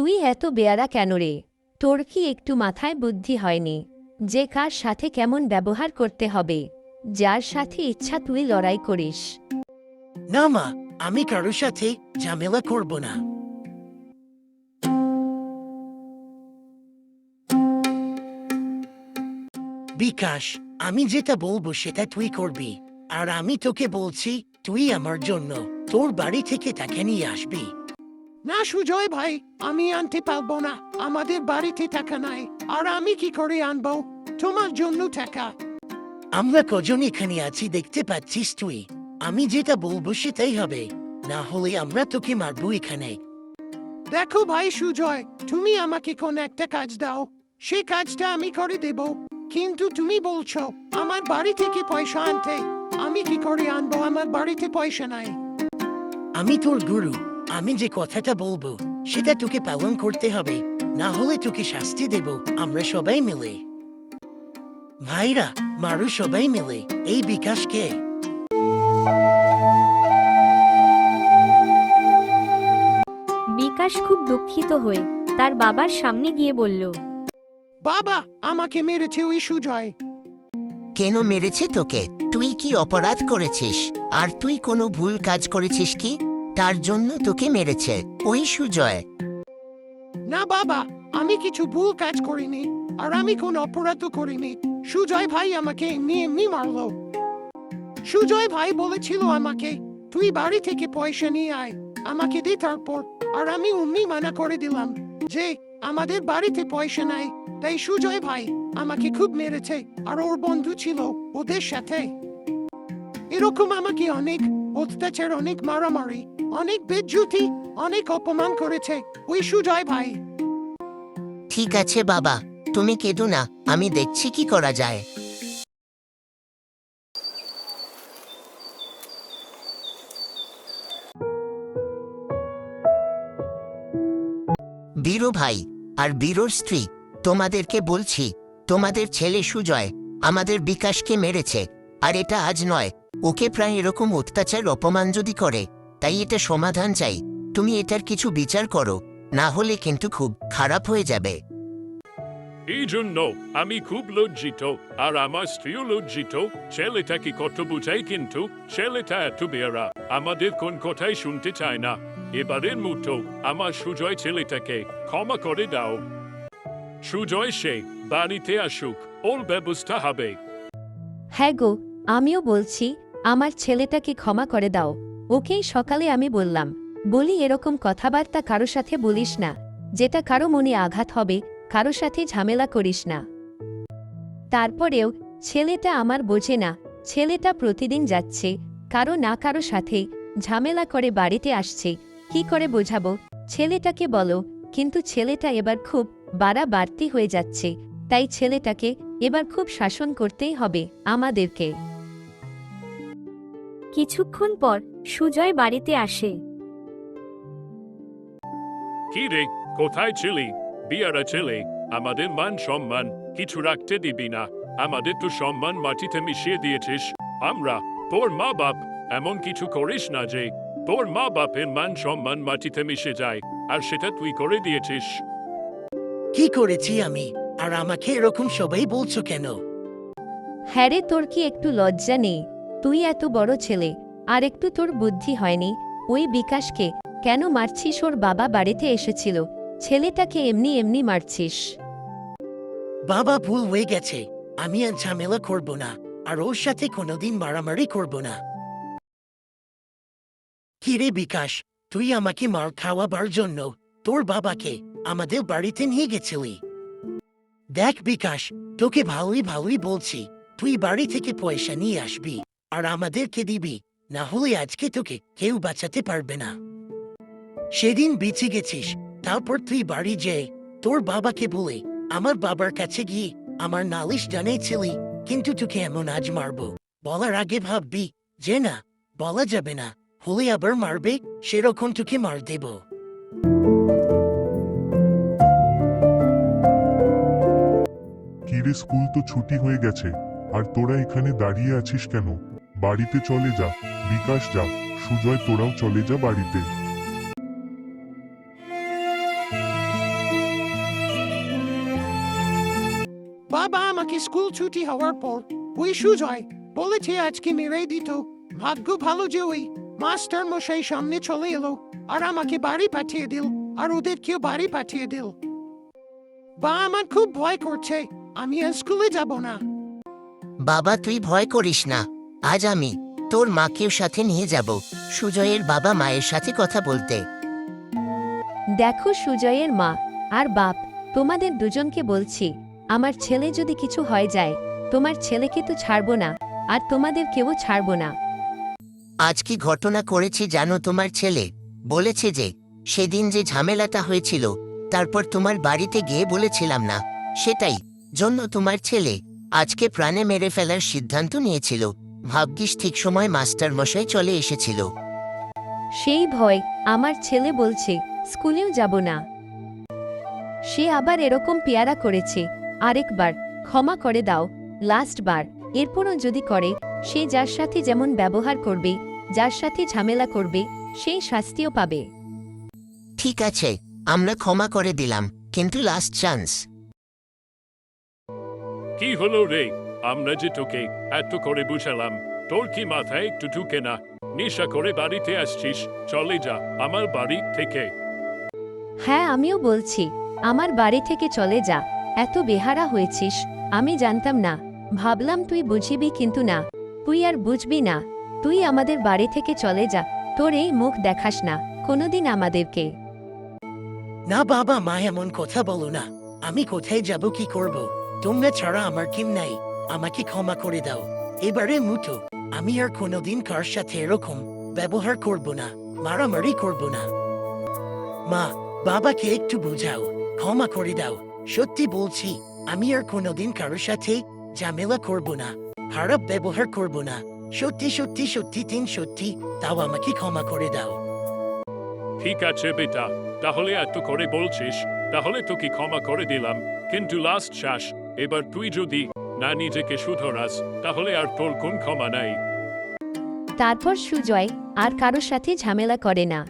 তুই এত বেয়ারা কেন রে? তোর কি একটু মাথায় বুদ্ধি হয়নি যে কার সাথে কেমন ব্যবহার করতে হবে? যার সাথে ইচ্ছা তুই লড়াই করিস। না মা, আমি কারোর সাথে ঝামেলা করব না। বিকাশ, আমি যেটা বলবো সেটা তুই করবি। আর আমি তোকে বলছি, তুই আমার জন্য তোর বাড়ি থেকে টাকা নিয়ে আসবি। না সুজয় ভাই, আমি আনতে পারবো না। আমাদের বাড়িতে টাকা নাই, আর আমি কি করে আনবো তোমার জন্য টাকা? আমরা কজন এখানে আছি দেখতে পাচ্ছিস তুই। আমি যেটা বলবো সেটাই হবে, না হলে আমরা তোকে মারবো এখানে। দেখো ভাই সুজয়, তুমি আমাকে কোন একটা কাজ দাও, সেই কাজটা আমি করে দেব। কিন্তু তুমি বলছো আমার বাড়ি থেকে পয়সা আনতে। আমি কি করে আনবো? আমার বাড়িতে পয়সা নাই। আমি তোর গুরু, আমি যে কথাটা বলবো সেটা তোকে পালন করতে হবে, না হলে তোকে শাস্তি দেব আমরা সবাই মিলে। ভাইরা, মারু সবাই মিলে এই বিকাশকে। বিকাশ খুব দুঃখিত হয়ে তার বাবার সামনে গিয়ে বলল, বাবা, আমাকে মেরেছে ওই সুজয়। কেন মেরেছে তোকে? তুই কি অপরাধ করেছিস? আর তুই কোনো ভুল কাজ করেছিস কি? তার জন্য তোকে মেরেছে ওই সুজয়। না বাবা, আমি কিছু ভুল কাজ করিনি, আর আমি কোন অপরাধও করিনি। সুজয় ভাই আমাকে এমনি এমনি মারলো। সুজয় ভাই বলেছিল আমাকে, তুই বাড়ি থেকে পয়সা নিয়ে আয়, আমাকে দে তারপর। আর আমি অমনি মানা করে দিলাম যে আমাদের বাড়িতে পয়সা নাই। তাই সুজয় ভাই আমাকে খুব মেরেছে, আর ওর বন্ধু ছিল ওদের সাথে। এরকম আমাকে অনেক অত্যাচার, অনেক মারামারি, অনেক বেজ্জুতি, অনেক অপমান করেছে ওই সুজয় ভাই। ঠিক আছে বাবা, তুমি কেঁদো না, আমি দেখছি কি করা যায়। বীরু ভাই আর বীরুর স্ত্রী, তোমাদেরকে বলছি, তোমাদের ছেলে সুজয় আমাদের বিকাশকে মেরেছে। আর এটা আজ নয়, ওকে প্রায় এরকম অত্যাচার অপমান যদি করে, তাই এটা সমাধান চাই। তুমি এটার কিছু বিচার করো, না হলে কিন্তু খুব খারাপ হয়ে যাবে। এই জন্য আমি খুব লজ্জিত, আর আমার স্ত্রীও লজ্জিত। ছেলেটাকে কত বুঝাই, কিন্তু ছেলেটা এত বেয়ারা, আমাদের কোন কথাই শুনতে চায় না। এবারের মতো আমার সুজয় ছেলেটাকে ক্ষমা করে দাও। সুজয় সে বাড়িতে আসুক, ওর ব্যবস্থা হবে। হ্যাঁ গো, আমিও বলছি আমার ছেলেটাকে ক্ষমা করে দাও। ওকেই সকালে আমি বললাম, বলি এরকম কথাবার্তা কারো সাথে বলিস না, যেটা কারো মনে আঘাত হবে। কারো সাথে ঝামেলা করিস না। তারপরেও ছেলেটা আমার বোঝে না। ছেলেটা প্রতিদিন যাচ্ছে, কারো না কারো সাথে ঝামেলা করে বাড়িতে আসছে। কি করে বোঝাবো ছেলেটাকে বলো? কিন্তু ছেলেটা এবার খুব বাড়াবাড়তি হয়ে যাচ্ছে, তাই ছেলেটাকে এবার খুব শাসন করতেই হবে আমাদেরকে। কিছুক্ষণ পর সুজয় বাড়িতে আসে। কি রে, কোথায় ছিলি? বিয়ারা ছেলে, আমাদের মান সম্মান কিছু রাখতে দিবি না। আমাদের তো সম্মান মাটিতে মিশিয়ে দিয়েছিস। আমরা তোর মা বাপ, এমন কিছু করিস না যে তোর মা বাপের মান সম্মান মাটিতে মিশে যায়, আর সেটা তুই করে দিয়েছিস। কি করেছি আমি? আর আমাকে এরকম সবাই বলছো কেন? হ্যাঁ রে, তোর কি একটু লজ্জা নেই? তুই এত বড় ছেলে, আর একটু তোর বুদ্ধি হয়নি? ওই বিকাশকে কেন মারছিস? ওর বাবা বাড়িতে এসেছিল, ছেলেটাকে এমনি এমনি মারছিস। বাবা, ভুল হয়ে গেছে, আমি আর ঝামেলা করব না, আর ওর সাথে কোনোদিন মারামারি করব না। কি রে বিকাশ, তুই আমাকে মার খাওয়াবার জন্য তোর বাবাকে আমাদের বাড়িতে নিয়ে গেছিলি? দেখ বিকাশ, তোকে ভালোই ভালোই বলছি, তুই বাড়ি থেকে পয়সা নিয়ে আসবি আর আমাদেরকে দিবি, না হলে আজকে তোকে কেউ বাঁচাতে পারবে না। সেদিন বেঁচে গেছিস, তারপর তুই বাড়ি যেয়ে তোর বাবাকে বলে আমার বাবার কাছে গিয়ে আমার নালিশ জানিয়েছিলি। কিন্তু তোকে এমন আজ মারবো, বলার আগে ভাববি যে না, বলা যাবে না, হলে আবার মারবে, সেরকম তোকে মার দেব। কিরে, স্কুল তো ছুটি হয়ে গেছে, আর তোরা এখানে দাঁড়িয়ে আছিস কেন? বাড়িতে চলে যা। বিকাশ যা, সুজয় তোরাও চলে যা বাড়িতে। স্কুল ছুটি হওয়ার পর ওই সুজয় বলেছে আজকে মেরে দিত। ভাগ্য ভালো যে ওই মাস্টার মশাই সামনে চলে এলো আর আমাকে বাড়ি পাঠিয়ে দিল, আর ওদেরকেও বাড়ি পাঠিয়ে দিল। বা আমার খুব ভয় করছে, আমি আর স্কুলে যাব না। বাবা তুই ভয় করিস না, আজ আমি তোর মাকেও সাথে নিয়ে যাব সুজয়ের বাবা মায়ের সাথে কথা বলতে। দেখো সুজয়ের মা আর বাপ, তোমাদের দুজনকে বলছি, আমার ছেলে যদি কিছু হয়ে যায়, তোমার ছেলেকে তো ছাড়বো না, আর তোমাদের কেউ ছাড়বো না। আজ কি ঘটনা করেছে জানো তোমার ছেলে? বলেছে যে সেদিন যে ঝামেলাটা হয়েছিল, তারপর তোমার বাড়িতে গিয়ে বলেছিলাম না, সেটাই জন্য তোমার ছেলে আজকে প্রাণে মেরে ফেলার সিদ্ধান্ত নিয়েছিল। ভাগ্যিস ঠিক সময় মাস্টার মশাই চলে এসেছিল। সেই ভয় আমার ছেলে বলছে স্কুলেও যাব না। সে আবার এরকম পেয়ারা করেছে, আরেকবার ক্ষমা করে দাও, লাস্ট বার। এরপরও যদি করে, সে যার সাথে যেমন ব্যবহার করবে, যার সাথে ঝামেলা করবে, সেই শাস্তিও পাবে। ঠিক আছে, আমরা ক্ষমা করে দিলাম, কিন্তু লাস্ট চান্স। কি হলো রে? আমরা যে তোকে এত করে বুঝালাম, তোর কি মাথায় একটু ঢুকে না? নেশা করে বাড়িতে আসছিস, চলে যা আমার বাড়ি থেকে। হ্যাঁ, আমিও বলছি, আমার বাড়ি থেকে চলে যা। এত বেহারা হয়েছিস, আমি জানতাম না, ভাবলাম তুই বুঝিবি, কিন্তু না, তুই আর বুঝবি না। তুই আমাদের বাড়ি থেকে চলে যা, তোর এই মুখ দেখাস না কোনোদিন আমাদেরকে। না বাবা মা এমন কথা বলো না, আমি কোথায় যাব, কি করব? তোমরা ছাড়া আমার কেউ নাই, আমাকে ক্ষমা করে দাও। এবারে মুটো, আমি আর কোনোদিন কার সাথে এরকম ব্যবহার করব না, মারামারি করব না। মা বাবাকে একটু বোঝাও, ক্ষমা করে দাও। সত্যি বলছি, আমি আর কোনোদিন কারোর সাথে ঝামেলা করব না, খারাপ ব্যবহার করব না। সত্যি সত্যি সত্যি তিন সত্যি, তাও আমাকে ক্ষমা করে দাও। ঠিক আছে বেটা, তাহলে এত করে বলছিস, তাহলে তোকে ক্ষমা করে দিলাম, কিন্তু লাস্ট শ্বাস। এবার তুই যদি না নিজেকে শুধরাস, তাহলে আর তোর কোন ক্ষমা নাই। তারপর সুজয় আর কারোর সাথে ঝামেলা করে না।